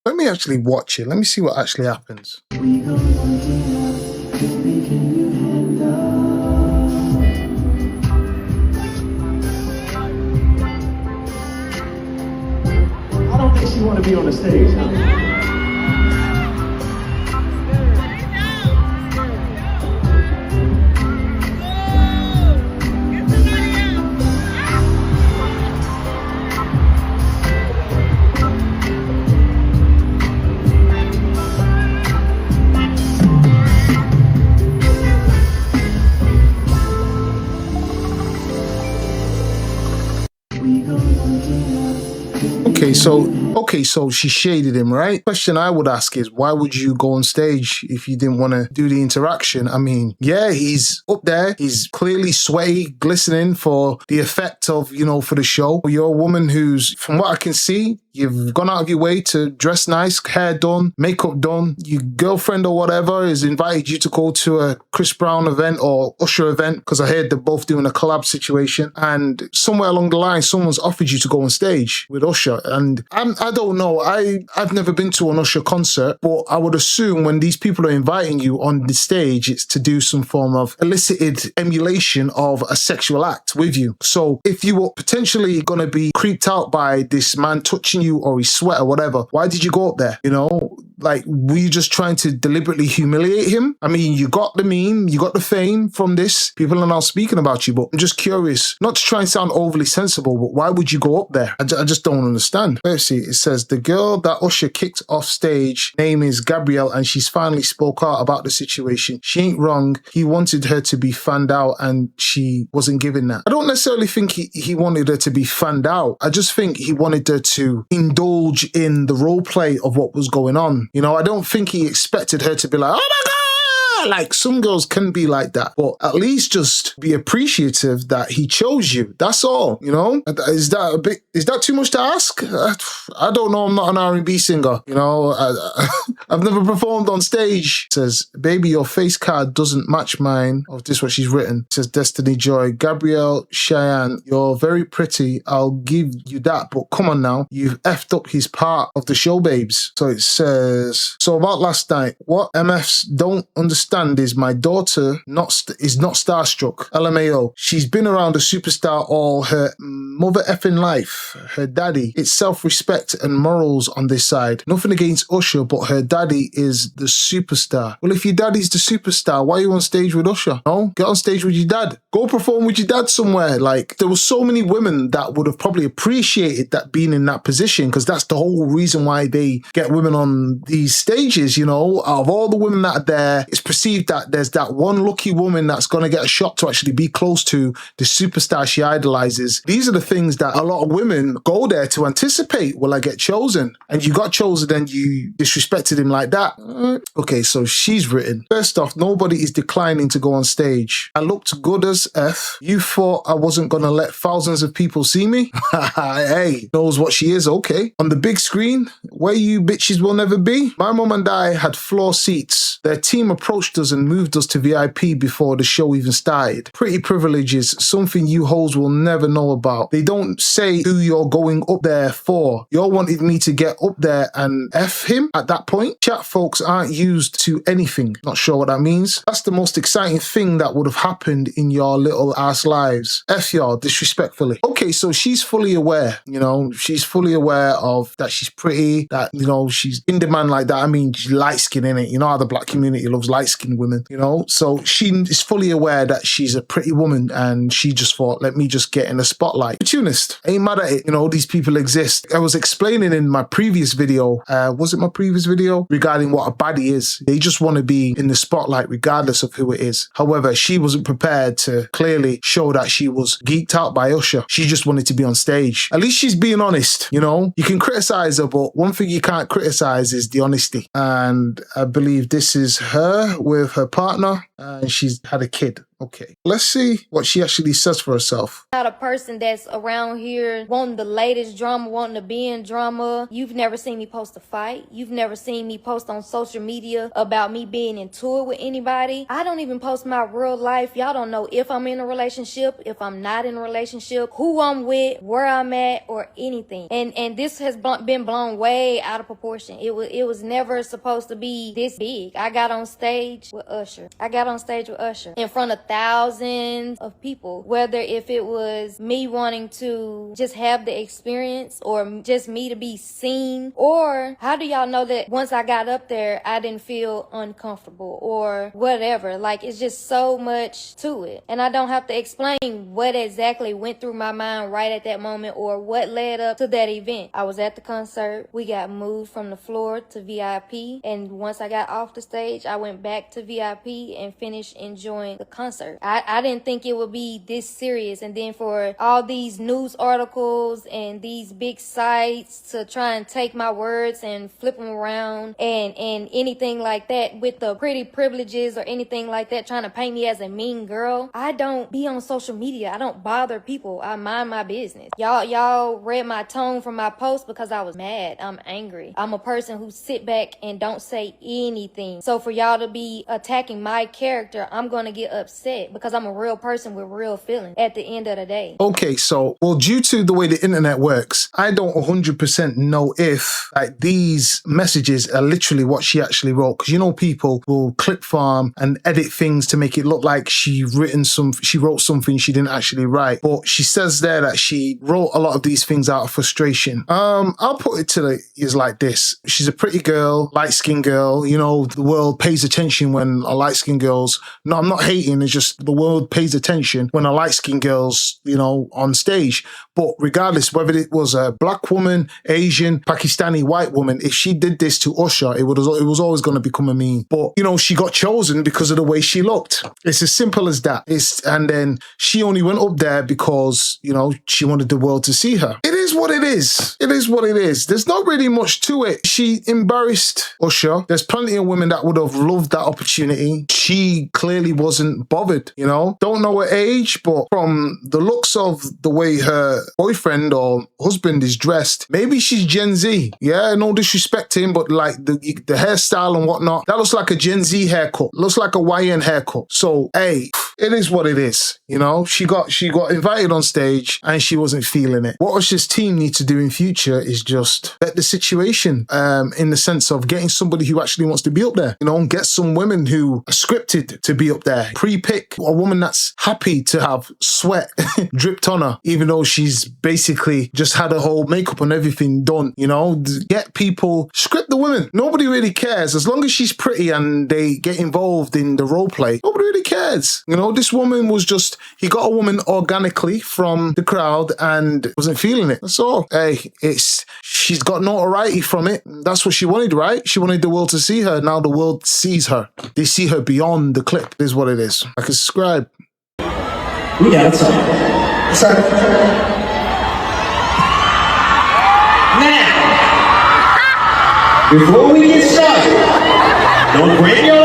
Let me actually watch it. Let me see what actually happens. I don't think she want to be on the stage, huh? Okay, so she shaded him, right? Question I would ask is, why would you go on stage if you didn't want to do the interaction? I mean, yeah, he's up there. He's clearly sweaty, glistening for the effect of, you know, for the show. You're a woman who's, from what I can see, you've gone out of your way to dress nice, hair done, makeup done. Your girlfriend or whatever has invited you to go to a Chris Brown event or Usher event, because I heard they're both doing a collab situation. And somewhere along the line, someone's offered you to go on stage with Usher. And I don't know. I've never been to an Usher concert, but I would assume when these people are inviting you on the stage, it's to do some form of elicited emulation of a sexual act with you. So if you were potentially going to be creeped out by this man touching you or his sweat or whatever, why did you go up there? You know, like, were you just trying to deliberately humiliate him? I mean, you got the meme, you got the fame from this. People are now speaking about you, but I'm just curious, not to try and sound overly sensible, but why would you go up there? I just don't understand. Let's see, it says, the girl that Usher kicked off stage, name is Gabrielle, and she's finally spoke out about the situation. She ain't wrong. He wanted her to be fanned out and she wasn't giving that. I don't necessarily think he wanted her to be fanned out. I just think he wanted her to indulge in the role play of what was going on. You know, I don't think he expected her to be like, oh my God! Like, some girls can be like that, but at least just be appreciative that he chose you. That's all, you know? Is that too much to ask? I don't know. I'm not an R&B singer, you know? I've never performed on stage. It says, baby, your face card doesn't match mine. Oh, this is what she's written. It says, Destiny Joy, Gabrielle Cheyenne, you're very pretty. I'll give you that, but come on now. You've effed up his part of the show, babes. So it says, so about last night, what MFs don't understand is my daughter is not starstruck. LMAO. She's been around a superstar all her mother effing life. Her daddy. It's self-respect and morals on this side. Nothing against Usher, but her daddy is the superstar. Well, if your daddy's the superstar, why are you on stage with Usher? No? Get on stage with your dad. Go perform with your dad somewhere. Like, there were so many women that would have probably appreciated that being in that position, because that's the whole reason why they get women on these stages, you know? Out of all the women that are there, it's perceived that there's that one lucky woman that's going to get a shot to actually be close to the superstar she idolizes. These are the things that a lot of women go there to anticipate. Will I get chosen? And you got chosen and you disrespected him like that. Okay, so she's written, first off, nobody is declining to go on stage. I looked good as F. You thought I wasn't going to let thousands of people see me? Hey, knows what she is, okay. On the big screen, where you bitches will never be. My mom and I had floor seats. Their team approached us and moved us to VIP before the show even started. Pretty privileges, something you hoes will never know about. They don't say who you're going up there for. Y'all wanted me to get up there and F him at that point. Chat folks aren't used to anything. Not sure what that means. That's the most exciting thing that would have happened in your little ass lives. F y'all, disrespectfully. Okay, so she's fully aware, you know, she's fully aware of that she's pretty, that, you know, she's in demand like that. I mean, she's light skin, innit? You know how the black community loves light skinned women, you know? So she is fully aware that she's a pretty woman and she just thought, let me just get in the spotlight. Opportunist. Ain't mad at it. You know, these people exist. I was explaining in my previous video, was it my previous video? Regarding what a baddie is. They just want to be in the spotlight regardless of who it is. However, she wasn't prepared to clearly show that she was geeked out by Usher. She just wanted to be on stage. At least she's being honest, you know? You can criticize her, but one thing you can't criticize is the honesty. And I believe this is her with her partner and she's had a kid. Okay, let's see what she actually says for herself. Not a person that's around here wanting the latest drama, wanting to be in drama. You've never seen me post a fight. You've never seen me post on social media about me being in tour with anybody. I don't even post my real life. Y'all don't know if I'm in a relationship, if I'm not in a relationship, who I'm with, where I'm at, or anything. And this has been blown way out of proportion. It was never supposed to be this big. I got on stage with Usher. In front of thousands of people, whether if it was me wanting to just have the experience or just me to be seen, or how do y'all know that once I got up there I didn't feel uncomfortable or whatever? Like, it's just so much to it, and I don't have to explain what exactly went through my mind right at that moment or what led up to that event. I was at the concert, we got moved from the floor to VIP, and once I got off the stage I went back to VIP and finished enjoying the concert. I didn't think it would be this serious, and then for all these news articles and these big sites to try and take my words and flip them around and anything like that with the pretty privileges or anything like that, trying to paint me as a mean girl. I don't be on social media. I don't bother people. I mind my business. Y'all read my tone from my post because I was mad. I'm angry. I'm a person who sit back and don't say anything. So for y'all to be attacking my character, I'm going to get upset because I'm a real person with real feelings at the end of the day. Okay, so, well, due to the way the internet works, I don't 100% know if like these messages are literally what she actually wrote. Because you know, people will clip farm and edit things to make it look like she wrote something she didn't actually write. But she says there that she wrote a lot of these things out of frustration. I'll put it to is like this. She's a pretty girl, light-skinned girl. You know, the world pays attention when a light-skinned girl's, no, I'm not hating, it's just the world pays attention when a light-skinned girl's, you know, on stage. But regardless, whether it was a black woman, Asian, Pakistani, white woman, if she did this to Usher, it was always going to become a meme. But, you know, she got chosen because of the way she looked. It's as simple as that. And then she only went up there because, you know, she wanted the world to see her. It is what it is. It is what it is. There's not really much to it. She embarrassed Usher. There's plenty of women that would have loved that opportunity. She clearly wasn't bothered, you know. Don't know her age, but from the looks of the way her boyfriend or husband is dressed, maybe she's Gen Z. Yeah, no disrespect to him, but like the hairstyle and whatnot, that looks like a Gen Z haircut. Looks like a YN haircut. So, hey, it is what it is. You know, she got invited on stage and she wasn't feeling it. What Usher's team need to do in future is just bet the situation in the sense of getting somebody who actually wants to be up there. You know, and get some women who are scripted to be up there. Pre-pick a woman that's happy to have sweat dripped on her, even though she's basically just had her whole makeup and everything done. You know, get people, script the women. Nobody really cares. As long as she's pretty and they get involved in the role play, nobody really cares. You know, this woman was just, he got a woman organically from the crowd and wasn't feeling it. That's all. Hey, she's got notoriety from it. That's what she wanted, right? She wanted the world to see her. Now the world sees her. They see her beyond the clip. This is what it is. I can subscribe. We got some. Sorry. Now, before we get started, don't bring your